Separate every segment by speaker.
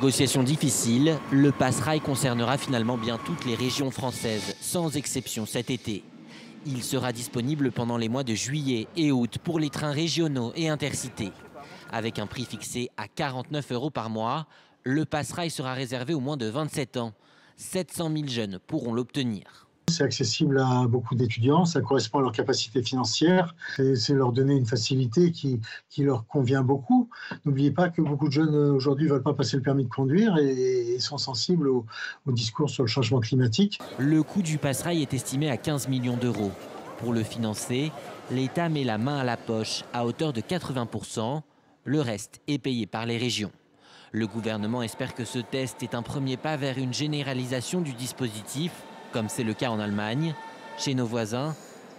Speaker 1: Négociation difficile, le Pass-Rail concernera finalement bien toutes les régions françaises, sans exception cet été. Il sera disponible pendant les mois de juillet et août pour les trains régionaux et intercités. Avec un prix fixé à 49 € par mois, le Pass-Rail sera réservé aux moins de 27 ans. 700 000 jeunes pourront l'obtenir.
Speaker 2: C'est accessible à beaucoup d'étudiants, ça correspond à leur capacité financière, c'est leur donner une facilité qui leur convient beaucoup. N'oubliez pas que beaucoup de jeunes aujourd'hui ne veulent pas passer le permis de conduire et sont sensibles au discours sur le changement climatique.
Speaker 1: Le coût du Pass-Rail est estimé à 15 millions d'euros. Pour le financer, l'État met la main à la poche à hauteur de 80%. Le reste est payé par les régions. Le gouvernement espère que ce test est un premier pas vers une généralisation du dispositif, comme c'est le cas en Allemagne. Chez nos voisins,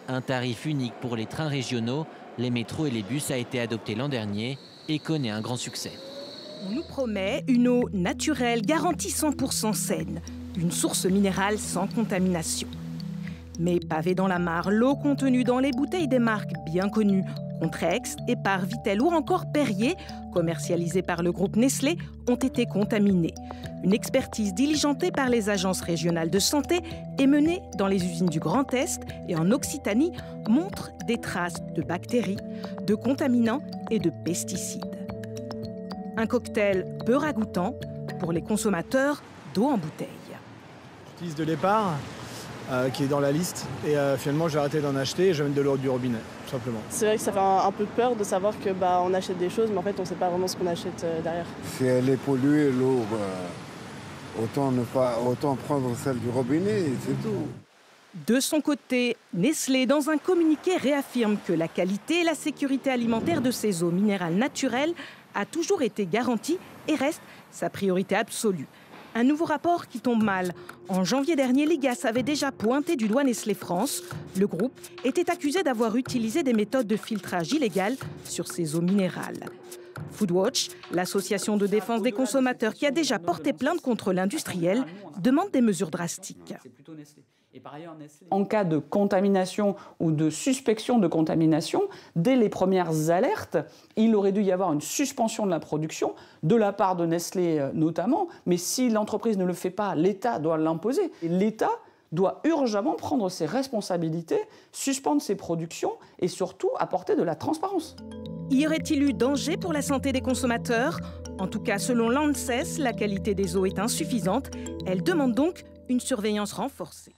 Speaker 1: un tarif unique pour les trains régionaux, les métros et les bus a été adopté l'an dernier et connaît un grand succès.
Speaker 3: On nous promet une eau naturelle garantie 100% saine, une source minérale sans contamination. Mais pavée dans la mare, l'eau contenue dans les bouteilles des marques bien connues, Contrex, Épar, Vittel ou encore Perrier, commercialisées par le groupe Nestlé, ont été contaminées. Une expertise diligentée par les agences régionales de santé et menée dans les usines du Grand Est et en Occitanie montre des traces de bactéries, de contaminants et de pesticides. Un cocktail peu ragoûtant pour les consommateurs d'eau en bouteille.
Speaker 4: J'utilise de l'Épar qui est dans la liste et finalement j'ai arrêté d'en acheter et j'amène de l'eau du robinet, tout simplement.
Speaker 5: C'est vrai que ça fait un peu peur de savoir que on achète des choses mais en fait on ne sait pas vraiment ce qu'on achète derrière.
Speaker 6: Si elle est polluée, l'eau, autant prendre celle du robinet, c'est tout.
Speaker 3: De son côté, Nestlé, dans un communiqué, réaffirme que la qualité et la sécurité alimentaire de ses eaux minérales naturelles a toujours été garantie et reste sa priorité absolue. Un nouveau rapport qui tombe mal. En janvier dernier, l'IGAS avait déjà pointé du doigt Nestlé France. Le groupe était accusé d'avoir utilisé des méthodes de filtrage illégales sur ses eaux minérales. Foodwatch, l'association de défense des consommateurs qui a déjà porté plainte contre l'industriel, demande des mesures drastiques.
Speaker 7: En cas de contamination ou de suspicion de contamination, dès les premières alertes, il aurait dû y avoir une suspension de la production, de la part de Nestlé notamment, mais si l'entreprise ne le fait pas, l'État doit l'imposer. L'État doit urgemment prendre ses responsabilités, suspendre ses productions et surtout apporter de la transparence.
Speaker 3: Y aurait-il eu danger pour la santé des consommateurs? En tout cas, selon l'ANSES, la qualité des eaux est insuffisante. Elle demande donc une surveillance renforcée.